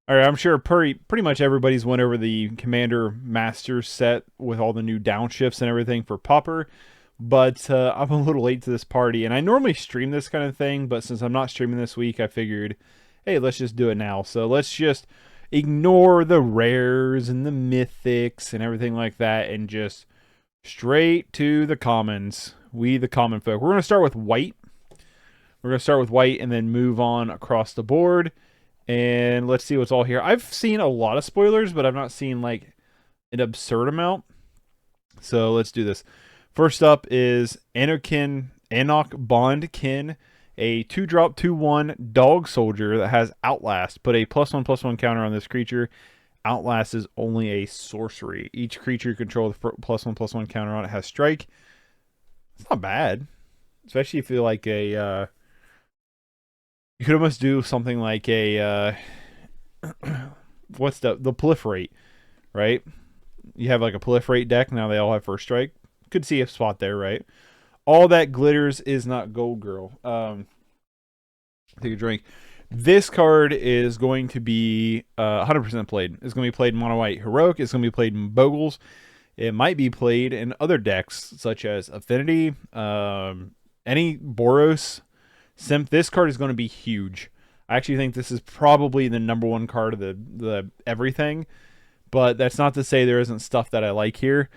All right, I'm sure pretty much everybody's went over the Commander Master set with all the new downshifts and everything for Pauper, but I'm a little late to this party, and I normally stream this kind of thing, but since I'm not streaming this week, I figured, hey, let's just do it now. So let's just ignore the rares and the mythics and everything like that, and just straight to the commons. We, the common folk. We're going to start with white. We're going to start with white and then move on across the board. And let's see what's all here. I've seen a lot of spoilers, but I've not seen like an absurd amount. So let's do this. First up is Anok Bondkin, a 2-drop 2/1 dog soldier that has Outlast. Put a +1/+1 counter on this creature. Outlast is only a sorcery. Each creature you control with +1/+1 counter on it has strike. It's not bad, especially if you like a. You could almost do something like a what's the proliferate, right? You have like a proliferate deck. Now they all have first strike. Could see a spot there, right? All that glitters is not gold, girl. Take a drink. This card is going to be 100% played. It's going to be played in mono white heroic. It's going to be played in Bogles. It might be played in other decks such as Affinity, any Boros. Simp. This card is going to be huge. I actually think this is probably the number one card of the everything, but that's not to say there isn't stuff that I like here.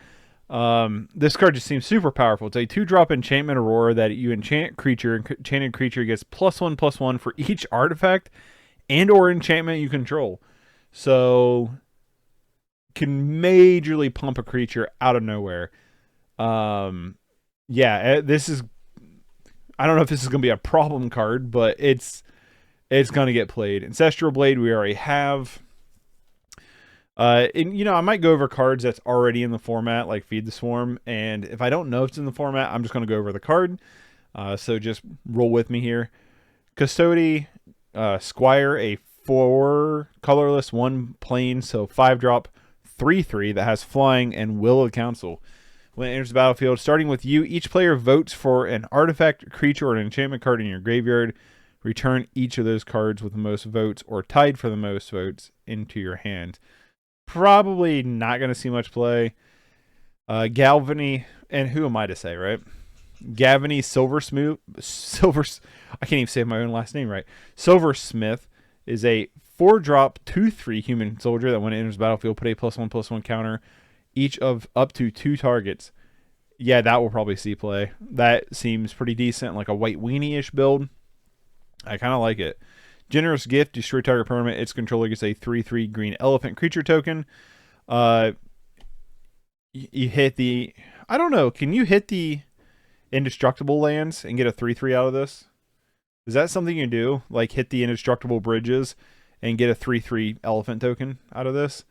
This card just seems super powerful. It's a 2-drop enchantment Aurora that you enchant creature, and enchanted creature gets +1/+1 for each artifact and or enchantment you control. So can majorly pump a creature out of nowhere. Yeah, this is. I don't know if this is going to be a problem card, but it's going to get played. Ancestral Blade we already have. And I might go over cards that's already in the format, like Feed the Swarm. And if I don't know if it's in the format, I'm just going to go over the card. So just roll with me here. Custody, Squire, a 4 colorless 1 plain, so 5-drop 3/3 that has flying and Will of Council. When it enters the battlefield, starting with you, each player votes for an artifact, creature, or an enchantment card in your graveyard. Return each of those cards with the most votes or tied for the most votes into your hand. Probably not going to see much play. Galvany, and who am I to say, right? Gavany I can't even say my own last name right. Silversmith is a 4-drop 2/3 human soldier that when it enters the battlefield, put a +1/+1 counter each of up to 2 targets. Yeah, that will probably see play. That seems pretty decent, like a white weenie-ish build. I kind of like it. Generous Gift, destroy target permanent. Its controller gets a 3/3 green elephant creature token. You hit the... I don't know. Can you hit the indestructible lands and get a 3/3 out of this? Is that something you do? Like hit the indestructible bridges and get a 3/3 elephant token out of this?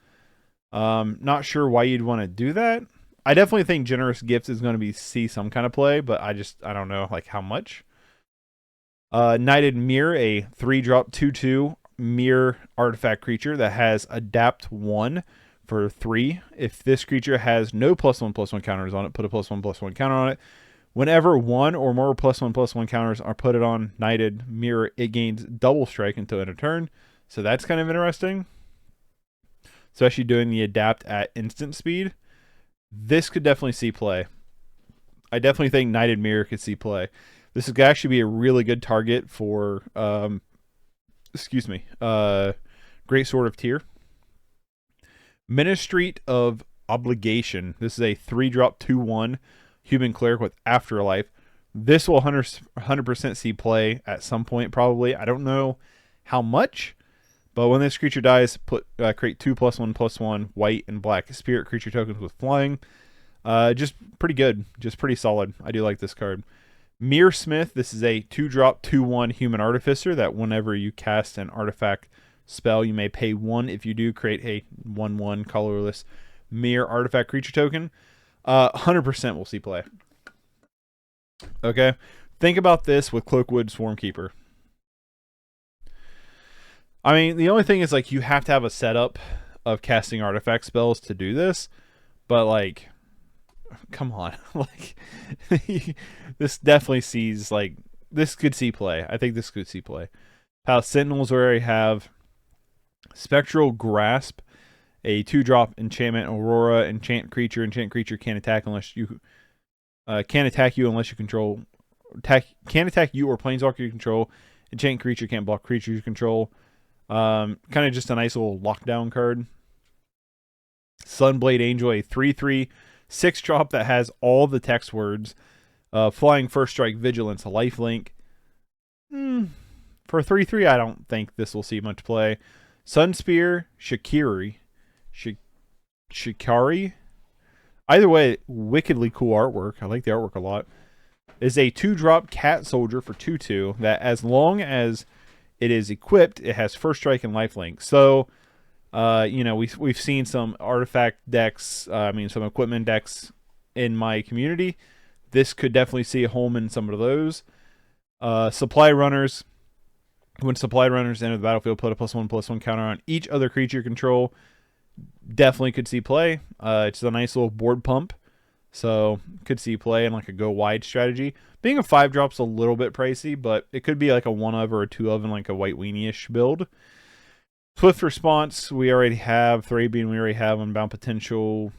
Not sure why you'd want to do that. I definitely think Generous Gifts is going to see some kind of play, but I don't know like how much. Knighted Mirror, a 3-drop 2/2 mirror artifact creature that has Adapt 1 for 3. If this creature has no +1/+1 counters on it, put a +1/+1 counter on it. Whenever one or more +1/+1 counters are put it on Knighted Mirror, it gains double strike until end of turn. So that's kind of interesting. Especially doing the adapt at instant speed. This could definitely see play. I definitely think Knighted Mirror could see play. This could actually be a really good target for, Great Sword of Tyr. Ministry of Obligation. This is a 3-drop 2/1 human cleric with Afterlife. This will 100% see play at some point, probably. I don't know how much. But when this creature dies, create 2 +1/+1 white and black spirit creature tokens with flying. Just pretty good. Just pretty solid. I do like this card. Mirror Smith. This is a 2-drop 2/1 human artificer that whenever you cast an artifact spell, you may pay 1. If you do, create a 1/1 colorless mirror artifact creature token. 100% will see play. Okay. Think about this with Cloakwood Swarmkeeper. I mean, the only thing is, like, you have to have a setup of casting artifact spells to do this. But, like, come on. Like, this definitely sees, like, this could see play. I think this could see play. Palace Sentinels we already have. Spectral Grasp, a 2-drop enchantment Aurora. Enchant creature can't attack unless you can't attack you unless you control. Can't attack you or planeswalker you control. Enchant creature can't block creatures you control. Kind of just a nice little lockdown card. Sunblade Angel, a 3/3 6-drop that has all the text words. Flying First Strike, Vigilance, Lifelink. For 3/3, I don't think this will see much play. Sunspear, Shikari. Either way, wickedly cool artwork. I like the artwork a lot. Is a 2-drop cat soldier for 2/2 that, as long as it is equipped, it has First Strike and Lifelink. So, we've seen some artifact decks. Some equipment decks in my community. This could definitely see a home in some of those. Supply runners. When supply runners enter the battlefield, put a +1/+1 counter on each other creature you control. Definitely could see play. It's a nice little board pump. So could see play in like a go wide strategy. Being a 5-drop's a little bit pricey, but it could be like a 1 of or a 2 of in like a white weenie-ish build. Swift Response, we already have. Thrabian, we already have. Unbound Potential.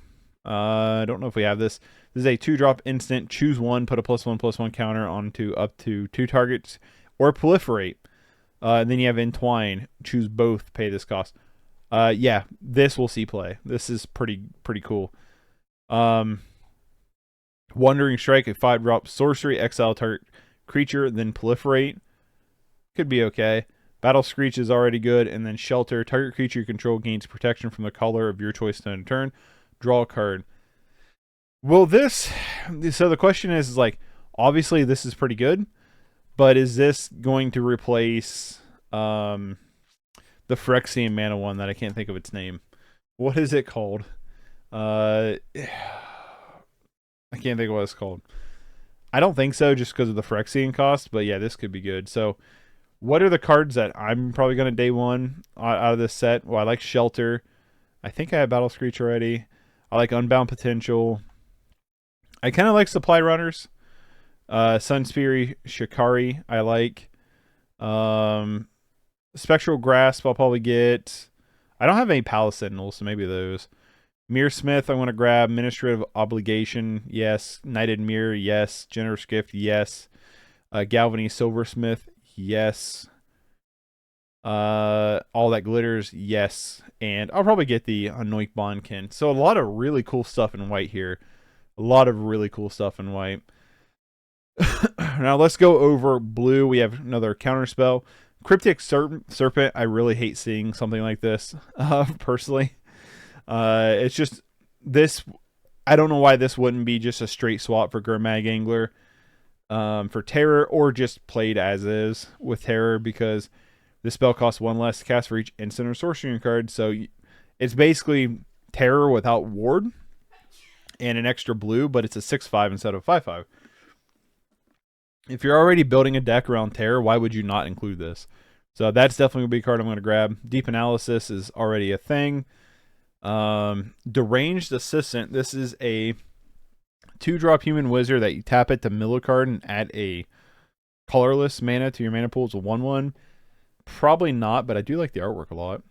I don't know if we have this. This is a 2-drop instant. Choose one, put a +1/+1 counter onto up to 2 targets, or proliferate. And then you have Entwine. Choose both, pay this cost. Yeah, this will see play. This is pretty cool. Wandering Strike, a 5-drop sorcery, exile target creature, then proliferate. Could be okay. Battle Screech is already good, and then Shelter, target creature you control gains protection from the color of your choice in turn. Draw a card. Will this? So the question is like, obviously this is pretty good, but is this going to replace the Phyrexian mana one that I can't think of its name? What is it called? I can't think of what it's called. I don't think so, just because of the Phyrexian cost, but yeah, this could be good. So what are the cards that I'm probably going to day one out of this set? Well, I like Shelter. I think I have Battle Screech already. I like Unbound Potential. I kind of like Supply Runners. Sunspear, Shikari, I like. Spectral Grasp, I'll probably get. I don't have any Palace Sentinels, so maybe those. Mirror Smith, I want to grab. Ministry of Obligation, yes. Knighted Mirror, yes. Generous Gift, yes. Galvany Silversmith, yes. All That Glitters, yes. And I'll probably get the Anoint Bondkin. So a lot of really cool stuff in white here. A lot of really cool stuff in white. Now let's go over blue. We have another counter spell. Cryptic Serpent. I really hate seeing something like this, personally. It's just this. I don't know why this wouldn't be just a straight swap for Gurmag Angler, for Terror, or just played as is with Terror, because this spell costs 1 less to cast for each instant or sorcery card. So it's basically Terror without Ward and an extra blue, but it's a 6/5 instead of 5/5. If you're already building a deck around Terror, why would you not include this? So that's definitely going to be a card I'm going to grab. Deep Analysis is already a thing. Deranged Assistant. This is a 2-drop human wizard that you tap it to mill a card and add a colorless mana to your mana pool. It's a 1/1. Probably not, but I do like the artwork a lot.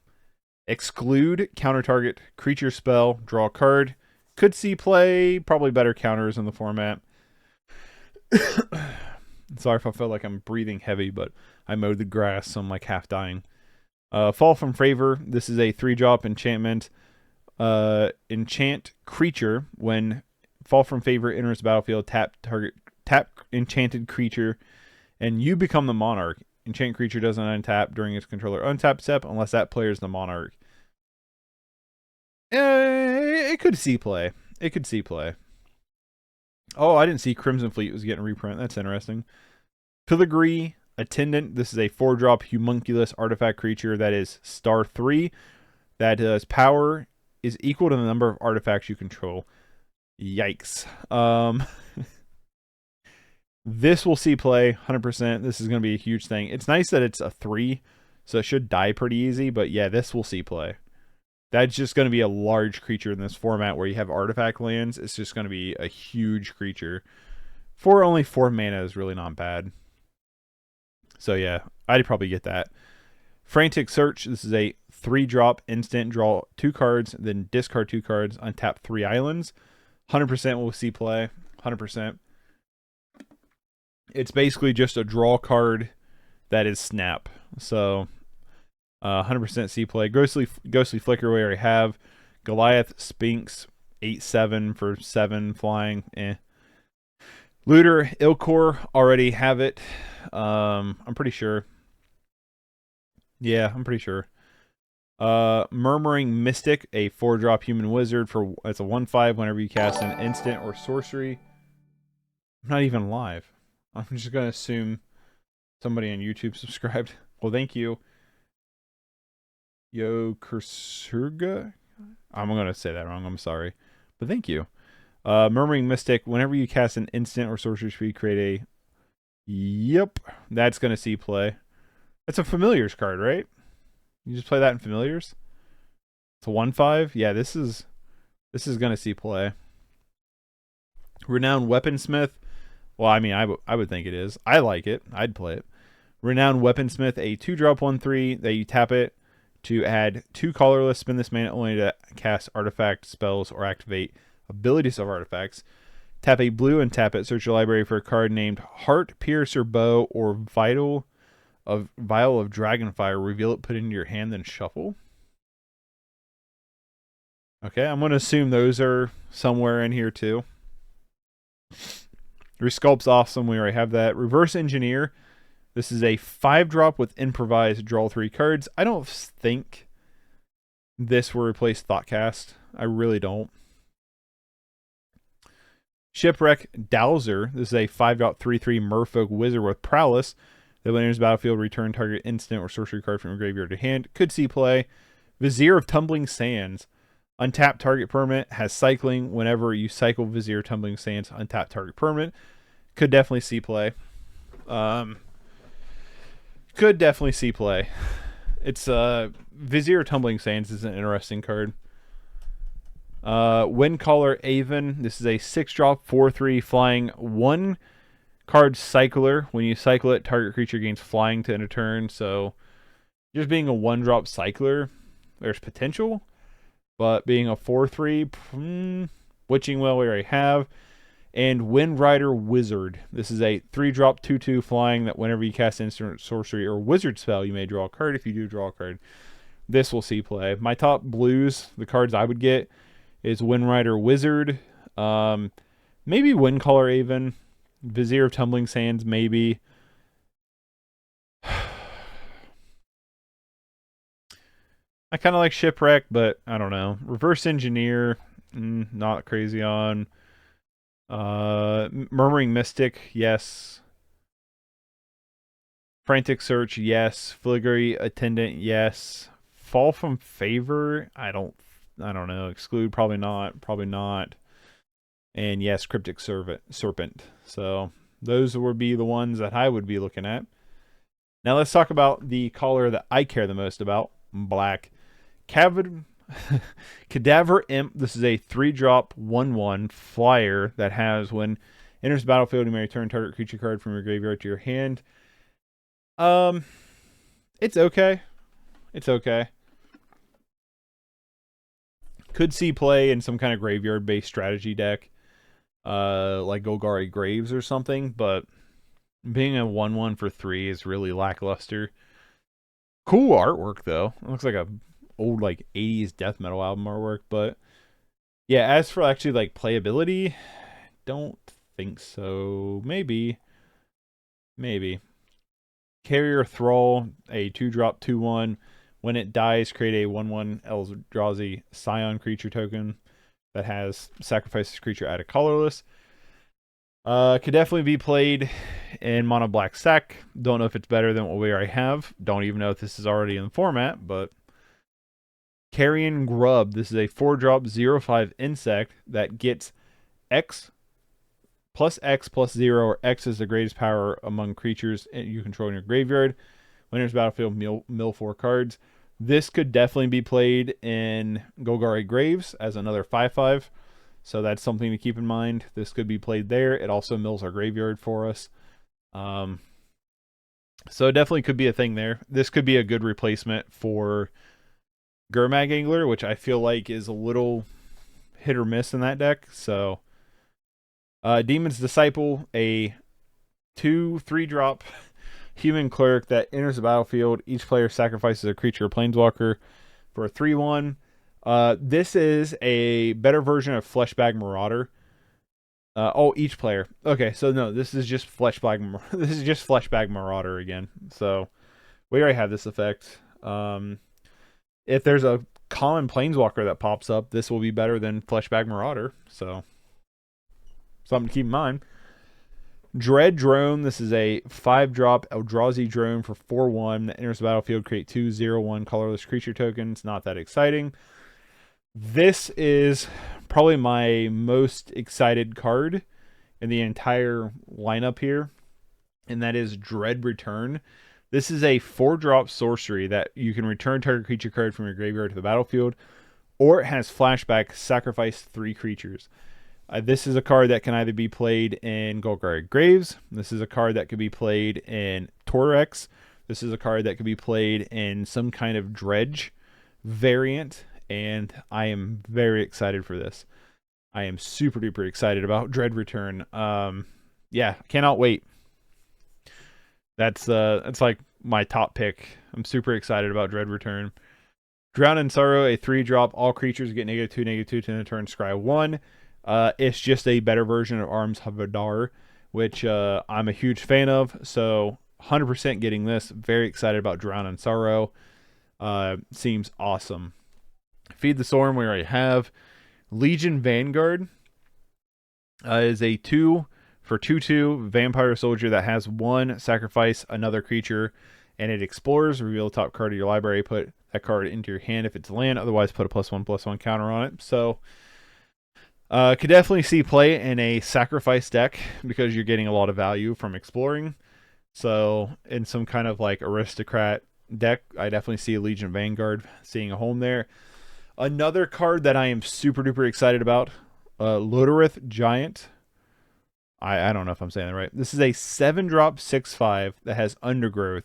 Exclude, counter target creature spell, draw a card. Could see play. Probably better counters in the format. Sorry if I felt like I'm breathing heavy, but I mowed the grass, so I'm like half dying. Fall from Favor. This is a 3-drop enchantment. Enchant creature. When Fall from Favor enters the battlefield, tap enchanted creature, and you become the monarch. Enchant creature doesn't untap during its controller untap step unless that player is the monarch. It could see play. It could see play. Oh, I didn't see Crimson Fleet was getting a reprint. That's interesting. Filigree Attendant. This is a 4-drop homunculus artifact creature that is star 3. That does power is equal to the number of artifacts you control. Yikes. This will see play 100%. This is going to be a huge thing. It's nice that it's a 3, so it should die pretty easy. But yeah, this will see play. That's just going to be a large creature in this format where you have artifact lands. It's just going to be a huge creature. For only 4 mana is really not bad. So yeah, I'd probably get that. Frantic Search. This is a 3-drop instant, draw 2 cards, then discard 2 cards, untap 3 islands. 100% will see play. 100%. It's basically just a draw card that is snap. So 100% see play. Ghostly Flicker we already have. Goliath Sphinx 8/7 for 7 flying. Looter Ilkor already have it. I'm pretty sure. Yeah, I'm pretty sure. Murmuring Mystic, a 4-drop human wizard for it's a 1/5 whenever you cast an instant or sorcery. I'm not even live. I'm just gonna assume somebody on YouTube subscribed. Well, thank you. Yo Kursurga? I'm gonna say that wrong, I'm sorry. But thank you. Murmuring Mystic, whenever you cast an instant or sorcery tree, create a... Yep, that's gonna see play. That's a Familiars card, right? You just play that in Familiars? It's a 1/5? Yeah, this is gonna see play. Renowned Weaponsmith. Well, I mean, I would think it is. I like it. I'd play it. Renowned Weaponsmith, a 2-drop 1/3 that you tap it to add 2 colorless. Spend this mana only to cast artifact spells or activate abilities of artifacts. Tap a blue and tap it. Search your library for a card named Heart Piercer Bow or Vial of Dragonfire. Reveal it, put it into your hand, then shuffle. Okay, I'm going to assume those are somewhere in here too. Resculpt's awesome. We already have that. Reverse Engineer. This is a 5-drop with Improvise. Draw 3 cards. I don't think this will replace Thoughtcast. I really don't. Shipwreck Dowser. This is a 5.33 Merfolk Wizard with Prowess. The enters battlefield, return target instant or sorcery card from your graveyard to hand. Could see play. Vizier of Tumbling Sands. Untapped target permanent. Has cycling. Whenever you cycle Vizier Tumbling Sands, untapped target permanent. Could definitely see play. Could definitely see play. It's Vizier Tumbling Sands is an interesting card. Windcaller Avon. This is a 6-drop 4/3 flying 1 card cycler. When you cycle it, target creature gains flying to end a turn. So just being a 1-drop cycler, there's potential. But being a 4/3, Witching Well we already have. And Windrider Wizard. This is a 3-drop 2/2 flying that whenever you cast instant sorcery or wizard spell, you may draw a card. If you do draw a card, this will see play. My top blues, the cards I would get, is Windrider Wizard, maybe Windcaller Avon, Vizier of Tumbling Sands, maybe. I kind of like Shipwreck, but I don't know. Reverse Engineer, not crazy on. Murmuring Mystic, yes. Frantic Search, yes. Filigree Attendant, yes. Fall from Favor, I don't know. Exclude, probably not. And yes, Cryptic Serpent. So those would be the ones that I would be looking at. Now let's talk about the color that I care the most about. Black. Cadaver Imp. This is a 3-drop 1/1 flyer that has when enters the battlefield, you may return target creature card from your graveyard to your hand. It's okay. It's okay. Could see play in some kind of graveyard-based strategy deck, like Golgari Graves or something, but being a 1/1 for 3 is really lackluster. Cool artwork, though. It looks like a old, like, 80s death metal album artwork, but yeah, as for actually, like, playability, don't think so. Maybe. Carrier Thrall, a 2-drop 2/1. When it dies, create a 1/1 Eldrazi Scion creature token that has sacrifice this creature, add a colorless. Could definitely be played in mono black sack. Don't know if it's better than what we already have. Don't even know if this is already in the format, but Carrion Grub. This is a 4-drop 0/5 insect that gets X plus 0, or X is the greatest power among creatures you control in your graveyard. When enters battlefield, mill 4 cards. This could definitely be played in Golgari Graves as another 5/5. So that's something to keep in mind. This could be played there. It also mills our graveyard for us. So it definitely could be a thing there. This could be a good replacement for Gurmag Angler, which I feel like is a little hit or miss in that deck. So, Demon's Disciple, a 2/3 drop human cleric that enters the battlefield. Each player sacrifices a creature or planeswalker for a 3/1. This is a better version of Fleshbag Marauder. Each player. Okay, so no, this is just Fleshbag. This is just Fleshbag Marauder again. So we already have this effect. If there's a common planeswalker that pops up, this will be better than Fleshbag Marauder. So something to keep in mind. Dread Drone. This is a 5-drop Eldrazi drone for 4/1 that enters the battlefield. Create 2/0/1 colorless creature tokens. Not that exciting. This is probably my most excited card in the entire lineup here, and that is Dread Return. This is a 4-drop sorcery that you can return target creature card from your graveyard to the battlefield, or it has flashback, sacrifice 3 creatures. This is a card that can either be played in Golgari Graves. This is a card that could be played in Torex. This is a card that could be played in some kind of Dredge variant, and I am very excited for this. I am super duper excited about Dread Return. Yeah, cannot wait. That's like my top pick. I'm super excited about Dread Return. Drown in Sorrow, a 3-drop. All creatures get -2/-2 to the turn. Scry 1. It's just a better version of Arms Havadar, which I'm a huge fan of. So 100% getting this. Very excited about Drown in Sorrow. Seems awesome. Feed the Storm, we already have. Legion Vanguard is a 2 for 2/2 vampire soldier that has 1 sacrifice another creature, and it explores. Reveal the top card of your library. Put that card into your hand if it's land. Otherwise, put a +1/+1 counter on it. So, could definitely see play in a sacrifice deck because you're getting a lot of value from exploring. So, in some kind of like aristocrat deck, I definitely see a Legion Vanguard seeing a home there. Another card that I am super duper excited about, Lodorith Giant. I don't know if I'm saying that right. This is a 7-drop 6/5 that has Undergrowth.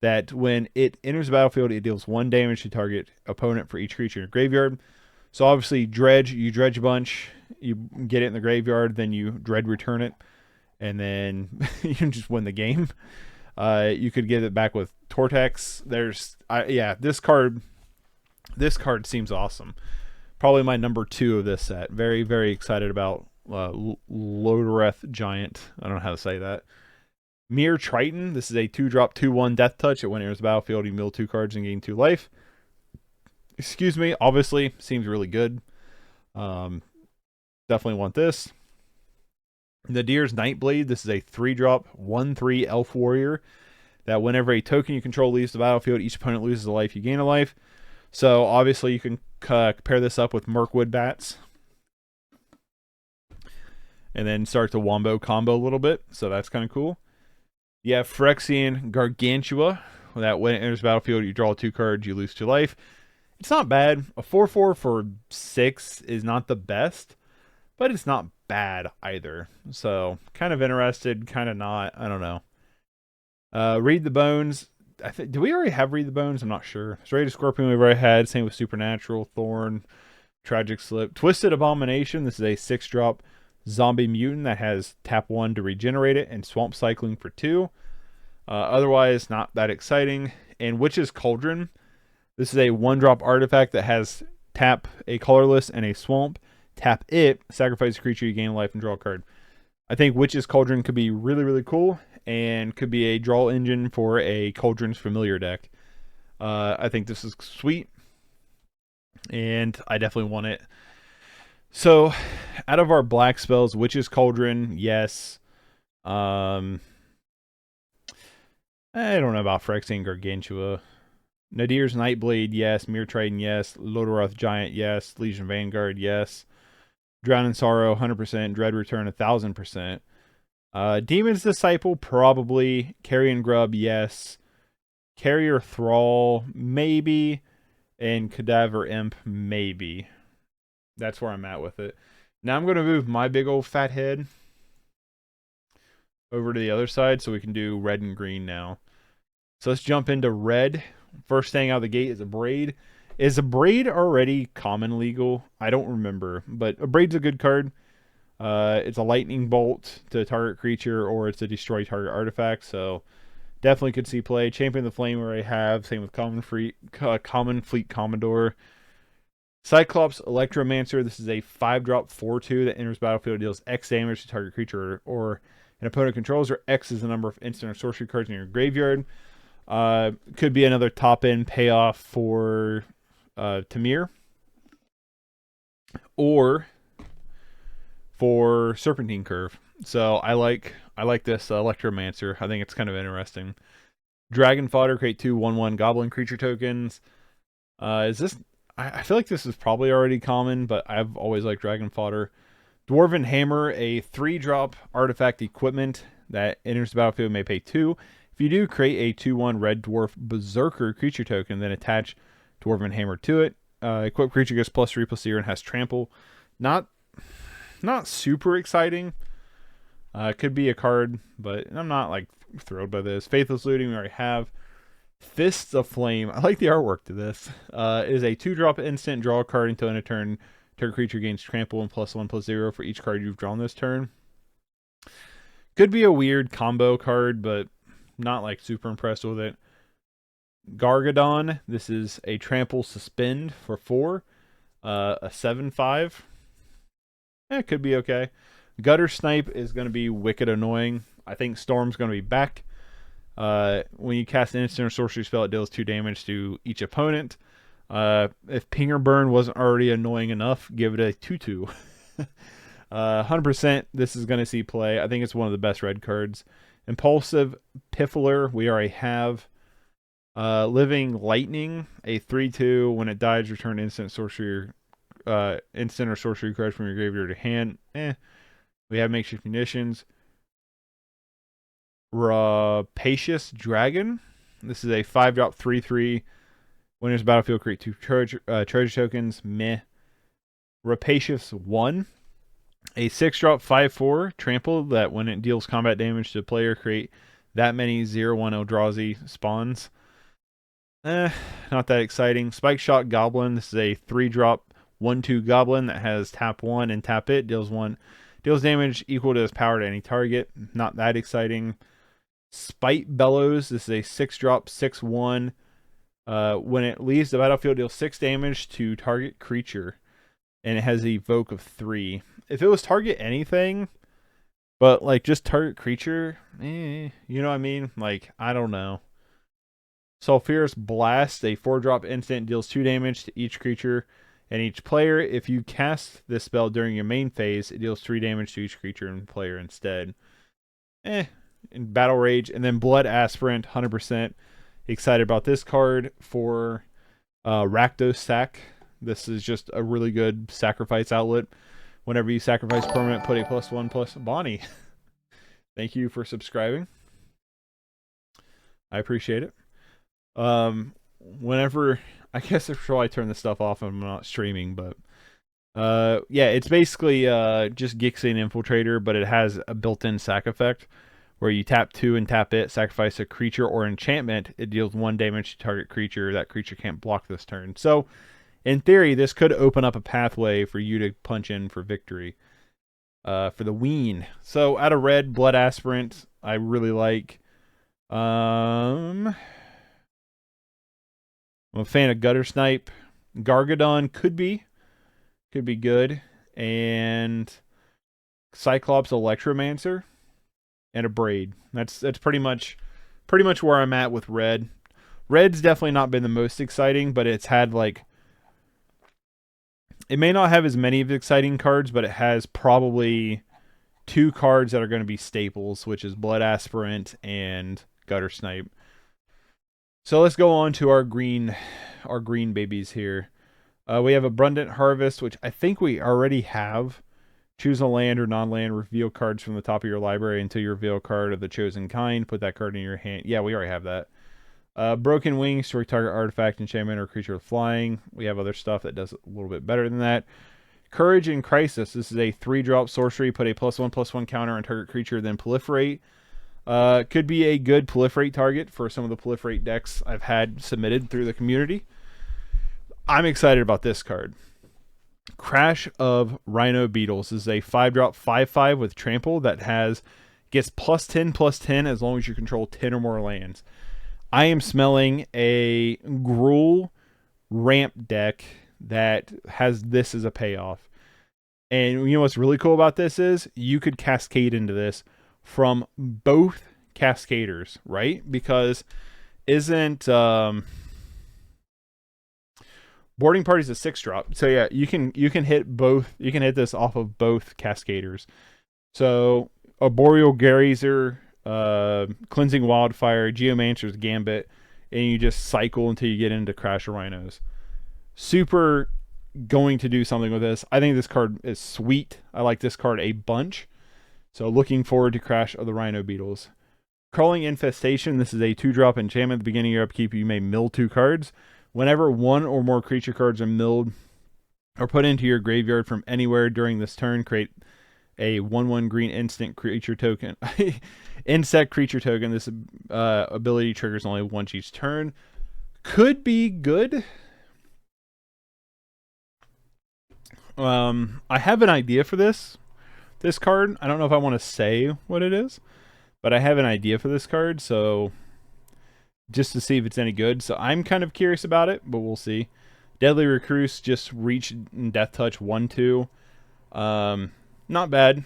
That when it enters the battlefield, it deals 1 damage to target opponent for each creature in your graveyard. So obviously, you dredge a bunch, you get it in the graveyard, then you dread return it, and then you just win the game. You could get it back with Tortex. This card seems awesome. Probably my number 2 of this set. Very, very excited about Lodoreth Giant. I don't know how to say that. Mere Triton. This is a 2-drop 2/1 Death Touch. When it enters the battlefield, you mill 2 cards and gain 2 life. Excuse me. Obviously, seems really good. Definitely want this. Nadir's Nightblade. This is a 3-drop 1/3 Elf Warrior that whenever a token you control leaves the battlefield, each opponent loses a life, you gain a life. So obviously you can pair this up with Mirkwood Bats and then start the Wombo combo a little bit. So that's kind of cool. You have Phyrexian Gargantua. That when it enters the battlefield, you draw 2 cards, you lose 2 life. It's not bad. A 4/4 for 6 is not the best, but it's not bad either. So kind of interested, kind of not. I don't know. Read the Bones. Do we already have Read the Bones? I'm not sure. Serrated Scorpion we've already had. Same with Supernatural, Thorn, Tragic Slip. Twisted Abomination. This is a 6-drop zombie mutant that has tap 1 to regenerate it and swamp cycling for 2. Otherwise, not that exciting. And Witch's Cauldron. This is a 1-drop artifact that has tap a colorless and a swamp. Tap it, sacrifice a creature, you gain life and draw a card. I think Witch's Cauldron could be really, really cool and could be a draw engine for a Cauldron's Familiar deck. I think this is sweet, and I definitely want it. So, out of our black spells, Witch's Cauldron, yes. I don't know about Phyrexian Gargantua. Nadir's Nightblade, yes. Mere Triton, yes. Lodoreth Giant, yes. Legion Vanguard, yes. Drown in Sorrow, 100%. Dread Return, 1,000%. Demon's Disciple, probably. Carrion Grub, yes. Carrier Thrall, maybe. And Cadaver Imp, maybe. That's where I'm at with it. Now I'm going to move my big old fat head over to the other side so we can do red and green now. So let's jump into red. First thing out of the gate is a Braid. Is a braid already common legal? I don't remember, but a braid's a good card. It's a lightning bolt to target creature, or it's a destroy target artifact. So definitely could see play. Champion of the Flame, where I have. Same with Common Fleet Commodore. Cyclops Electromancer. This is a 5-drop 4/2 that enters battlefield, deals X damage to target creature or an opponent controls, or X is the number of instant or sorcery cards in your graveyard. Could be another top end payoff for Tamir, or for Serpentine Curve. So I like this Electromancer. I think it's kind of interesting. Dragon Fodder, create 2/1/1 Goblin creature tokens. Is this? I feel like this is probably already common, but I've always liked Dragon Fodder. Dwarven Hammer, a 3-drop artifact equipment that enters the battlefield, may pay 2. If you do, create a 2/1 Red Dwarf Berserker creature token, then attach Dwarven Hammer to it. Equipped creature gets +3/+0 and has trample. Not super exciting. Could be a card, but I'm not like thrilled by this. Faithless Looting, we already have. Fists of Flame. I like the artwork to this. It is a 2-drop instant. Draw a card until end of turn. Target creature gains trample and +1/+0 for each card you've drawn this turn. Could be a weird combo card, but not like super impressed with it. Gargadon. This is a trample suspend for 4. A 7/5. It could be okay. Gutter Snipe is going to be wicked annoying. I think Storm's going to be back. When you cast an instant or sorcery spell, it deals 2 damage to each opponent. If Pinger Burn wasn't already annoying enough, give it a 2/2. 100% this is going to see play. I think it's one of the best red cards. Impulsive Piffler, we already have. Living Lightning, a 3/2. When it dies, return instant or sorcery card from your graveyard to hand. We have Makeshift Munitions. Rapacious Dragon. This is a 5-drop 3/3. When there's battlefield, create 2 treasure tokens. Meh. Rapacious 1. A 6-drop 5/4 trample that when it deals combat damage to the player, create that many 0/1 Eldrazi spawns. Not that exciting. Spike Shot Goblin. This is a 3-drop 1/2 Goblin that has tap 1 and tap it. Deals damage equal to its power to any target. Not that exciting. Spite Bellows. This is a 6-drop 6/1. When it leaves the battlefield, deals 6 damage to target creature. And it has a evoke of 3. If it was target anything, but like just target creature, you know what I mean? Like, I don't know. Sulphurous Blast, a 4-drop instant, deals 2 damage to each creature and each player. If you cast this spell during your main phase, it deals 3 damage to each creature and player instead. In Battle Rage. And then Blood Aspirant, 100% excited about this card for Rakdos Sack. This is just a really good sacrifice outlet. Whenever you sacrifice permanent, put a +1/+ Bonnie. Thank you for subscribing. I appreciate it. Whenever, I guess until I turn this stuff off, I'm not streaming, but yeah, it's basically just Gixxing Infiltrator, but it has a built-in sack effect where you tap 2 and tap it, sacrifice a creature or enchantment. It deals 1 damage to target creature. That creature can't block this turn. So, in theory, this could open up a pathway for you to punch in for victory for the Ween. So, out of red, Blood Aspirant, I really like. I'm a fan of Gutter Snipe. Gargadon could be good. And Cyclops Electromancer and a Braid. That's pretty much where I'm at with red. Red's definitely not been the most exciting, but it's had like, it may not have as many of the exciting cards, but it has probably 2 cards that are going to be staples, which is Blood Aspirant and Gutter Snipe. So let's go on to our green babies here. We have Abundant Harvest, which I think we already have. Choose a land or non-land. Reveal cards from the top of your library until you reveal a card of the chosen kind. Put that card in your hand. Yeah, we already have that. Broken Wings, destroy target artifact, enchantment, or creature with flying. We have other stuff that does a little bit better than that. Courage in Crisis. This is a 3-drop sorcery. Put a +1/+1 counter on target creature, then proliferate. Could be a good proliferate target for some of the proliferate decks I've had submitted through the community. I'm excited about this card. Crash of Rhino Beetles is a 5-drop 5/5 with trample that gets +10/+10 as long as you control 10 or more lands. I am smelling a Gruul ramp deck that has this as a payoff. And you know what's really cool about this is you could cascade into this from both cascaders, right? Because isn't boarding party's a 6-drop. So yeah, you can hit both. You can hit this off of both cascaders. So Arboreal Grazer, Cleansing Wildfire, Geomancer's Gambit, and you just cycle until you get into Crash of Rhinos. Super going to do something with this. I think this card is sweet. I like this card a bunch. So looking forward to Crash of the Rhino Beetles. Crawling Infestation. This is a 2-drop enchantment. At the beginning of your upkeep, you may mill 2 cards. Whenever one or more creature cards are milled or put into your graveyard from anywhere during this turn, create a 1/1 green instant creature token. Insect creature token. This ability triggers only once each turn. Could be good. I have an idea for this card. I don't know if I want to say what it is, but I have an idea for this card, so just to see if it's any good. So I'm kind of curious about it, but we'll see. Deadly Recluse, just reach and death touch 1/2. Not bad.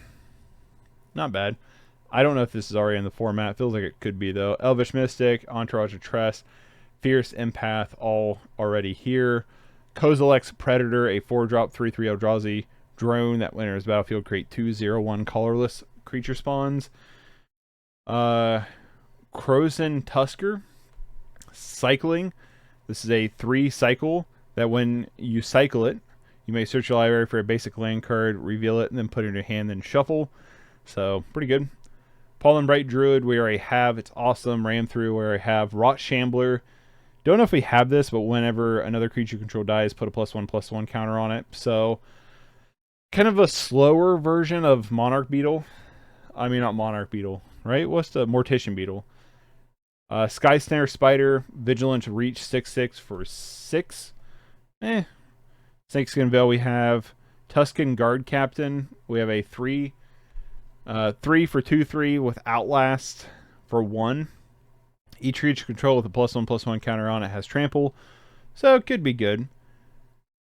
Not bad. I don't know if this is already in the format. Feels like it could be, though. Elvish Mystic, Entourage of Tress, Fierce Empath, all already here. Kozilek's Predator, a 4-drop 3/3 Eldrazi drone that when enters battlefield create 2/0/1 colorless creature spawns. Krosan Tusker, Cycling. This is a 3 cycle that when you cycle it, you may search your library for a basic land card, reveal it, and then put it in your hand, then shuffle. So, pretty good. Pollen Bright Druid, we already have. It's awesome. Ram through, we already have. Rot Shambler. Don't know if we have this, but whenever another creature you control dies, put a +1/+1 counter on it. So, kind of a slower version of Monarch Beetle. I mean, not Monarch Beetle, right? What's the Mortician Beetle? Sky Snare Spider, Vigilant Reach 6/6 for 6. Snakeskin Veil we have. Tuscan Guard Captain. We have a 3 for 2/3 with Outlast for 1. Each creature control with a +1/+1 counter on it has trample. So it could be good.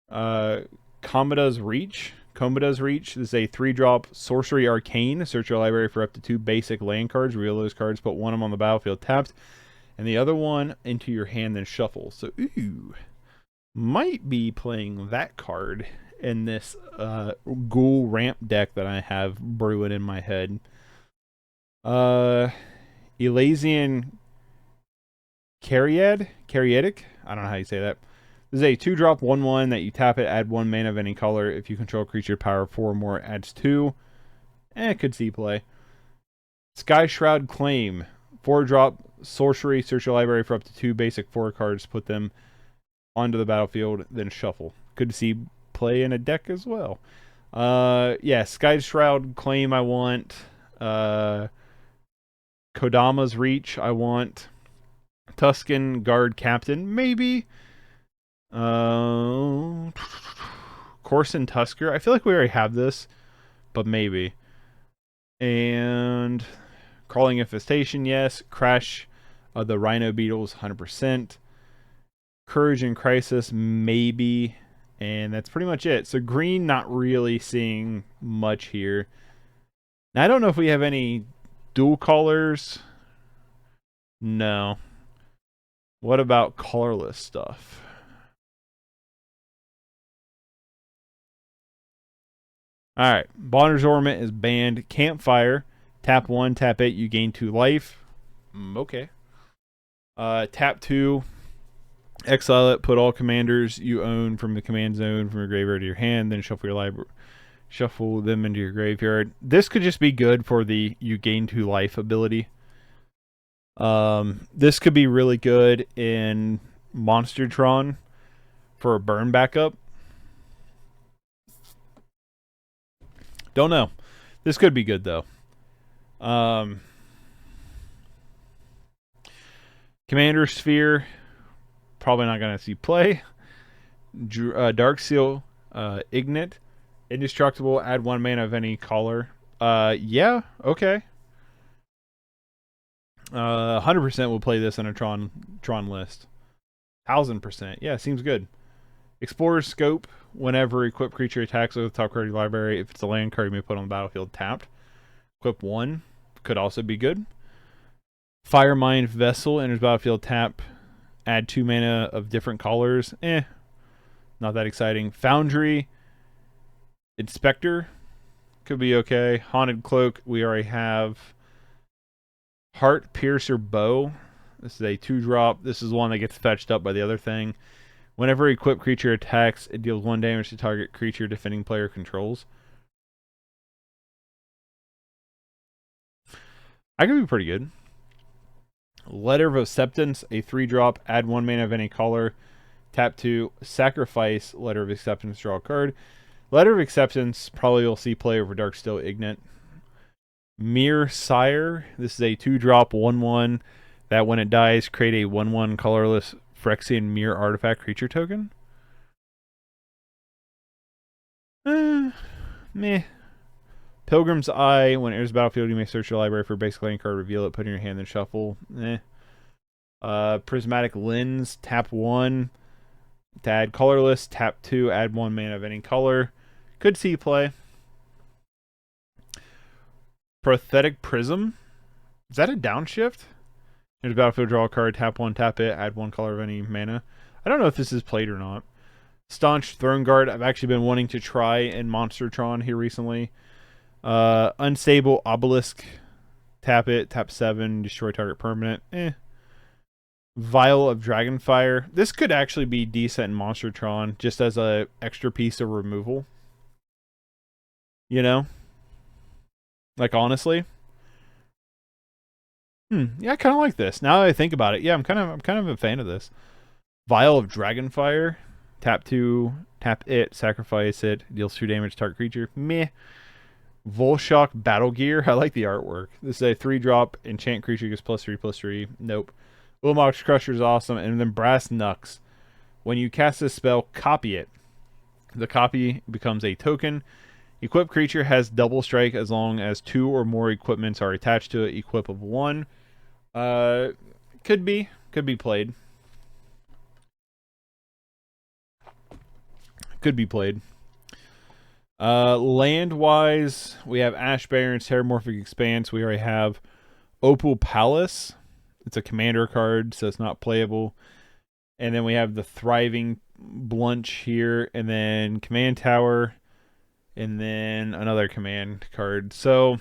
Komoda's Reach. This is a 3-drop Sorcery Arcane. Search your library for up to 2 basic land cards. Reveal those cards, put one of them on the battlefield tapped, and the other one into your hand, then shuffle. So, ooh. Might be playing that card in this Ghoul ramp deck that I have brewing in my head. Elysian Caryatic? I don't know how you say that. This is a 2-drop 1/1 that you tap it, add 1 mana of any color. If you control a creature power 4 or more, adds 2. Could see play. Sky Shroud Claim. 4-drop sorcery. Search your library for up to 2 basic 4 cards. Put them onto the battlefield, then shuffle. Could see play in a deck as well. Yeah, Sky Shroud Claim I want. Kodama's Reach I want. Tuscan Guard Captain, maybe. Corson Tusker. I feel like we already have this, but maybe. And Crawling Infestation, yes. Crash of the Rhino Beetles, 100%. Courage in Crisis, maybe. And that's pretty much it. So green, not really seeing much here. Now, I don't know if we have any dual colors. No. What about colorless stuff? Alright. Bonner's Ornament is banned. Campfire. Tap 1, tap 8, you gain 2 life. Okay. Tap 2. Exile it, put all commanders you own from the command zone from your graveyard to your hand, then shuffle your library. Shuffle them into your graveyard. This could just be good for the you gain 2 life ability. This could be really good in Monstertron for a burn backup. Don't know. This could be good though. Commander Sphere, probably not going to see play. Dark Seal, Ignite, Indestructible. Add 1 mana of any color. Yeah, okay. 100% will play this in a Tron list. 1000%. Yeah, seems good. Explorer's Scope. Whenever equipped creature attacks with the top card of your library, if it's a land card, you may put on the battlefield tapped. Equip 1 could also be good. Firemind Vessel enters battlefield tap. Add 2 mana of different colors. Not that exciting. Foundry Inspector could be okay. Haunted Cloak, we already have. Heart Piercer Bow. This is a 2-drop. This is one that gets fetched up by the other thing. Whenever equipped creature attacks, it deals 1 damage to target creature defending player controls. I could be pretty good. Letter of Acceptance, a 3-drop. Add 1 mana of any color. Tap 2. Sacrifice Letter of Acceptance. Draw a card. Letter of Acceptance, probably you'll see play over Darksteel Ignite. Mere Sire. This is a 2-drop 1/1 that when it dies, create a 1/1 colorless Phyrexian Mirror artifact creature token. Meh. Pilgrim's Eye. When it enters the battlefield, you may search your library for basically any card, reveal it, put it in your hand, then shuffle. Prismatic Lens. Tap 1 to add colorless. Tap 2. Add 1 mana of any color. Could see play. Prosthetic Prism. Is that a downshift? Enters the battlefield, draw a card, tap 1, tap it, add 1 color of any mana. I don't know if this is played or not. Staunch Throne Guard. I've actually been wanting to try in Monstertron here recently. Unstable Obelisk. Tap it, tap 7, destroy target permanent. Vial of Dragonfire. This could actually be decent in Monstertron, just as a extra piece of removal. You know? Like, honestly. Yeah, I kind of like this. Now that I think about it, yeah, I'm kind of a fan of this. Vial of Dragonfire. Tap 2, tap it, sacrifice it, deals 2 damage to target creature. Meh. Volshock Battle Gear. I like the artwork. This is a 3-drop. Enchant creature gets +3/+3. Nope. Ulamog's Crusher is awesome. And then Brass Knucks. When you cast this spell, copy it. The copy becomes a token. Equipped creature has double strike as long as 2 or more equipments are attached to it. Equip of 1. Could be played. Could be played. Land-wise, we have Ash Barrens, Terramorphic Expanse. We already have Opal Palace. It's a commander card, so it's not playable. And then we have the Thriving Blunch here, and then Command Tower, and then another command card. So,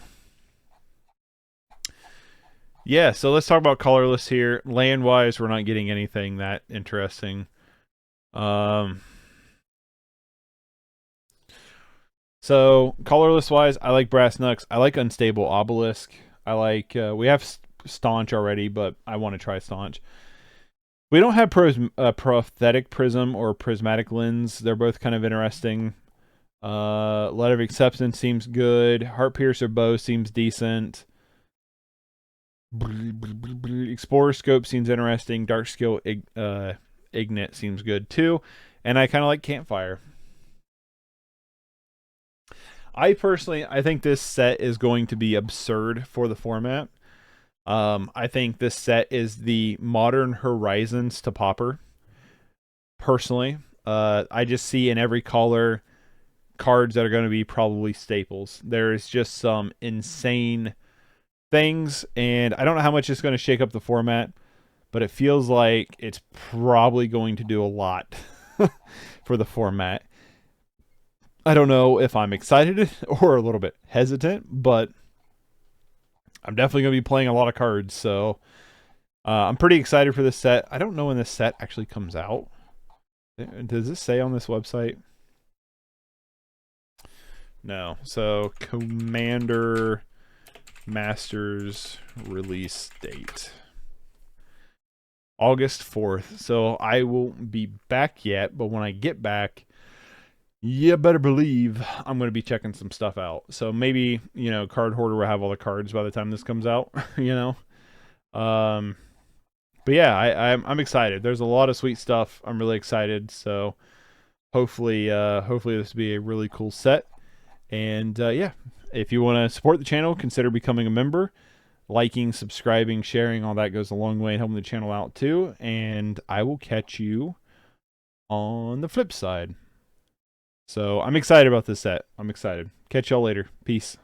yeah, so let's talk about colorless here. Land-wise, we're not getting anything that interesting. So, colorless-wise, I like Brass Knucks. I like Unstable Obelisk. I like... we have Staunch already, but I want to try Staunch. We don't have Prosthetic Prism or Prismatic Lens. They're both kind of interesting. Letter of Acceptance seems good. Heart Piercer Bow seems decent. Explorer Scope seems interesting. Dark Skill Ignite seems good too. And I kind of like Campfire. I think this set is going to be absurd for the format. I think this set is the Modern Horizons to Pauper. Personally, I just see in every color cards that are going to be probably staples. There's just some insane things, and I don't know how much it's going to shake up the format, but it feels like it's probably going to do a lot for the format. I don't know if I'm excited or a little bit hesitant, but I'm definitely going to be playing a lot of cards, so I'm pretty excited for this set. I don't know when this set actually comes out. Does this say on this website? No. So, Commander Masters release date. August 4th. So, I won't be back yet, but when I get back, you better believe I'm going to be checking some stuff out. So maybe, Card Hoarder will have all the cards by the time this comes out, But yeah, I'm excited. There's a lot of sweet stuff. I'm really excited. So hopefully this will be a really cool set. And yeah, if you want to support the channel, consider becoming a member. Liking, subscribing, sharing, all that goes a long way in helping the channel out too. And I will catch you on the flip side. So I'm excited about this set. I'm excited. Catch y'all later. Peace.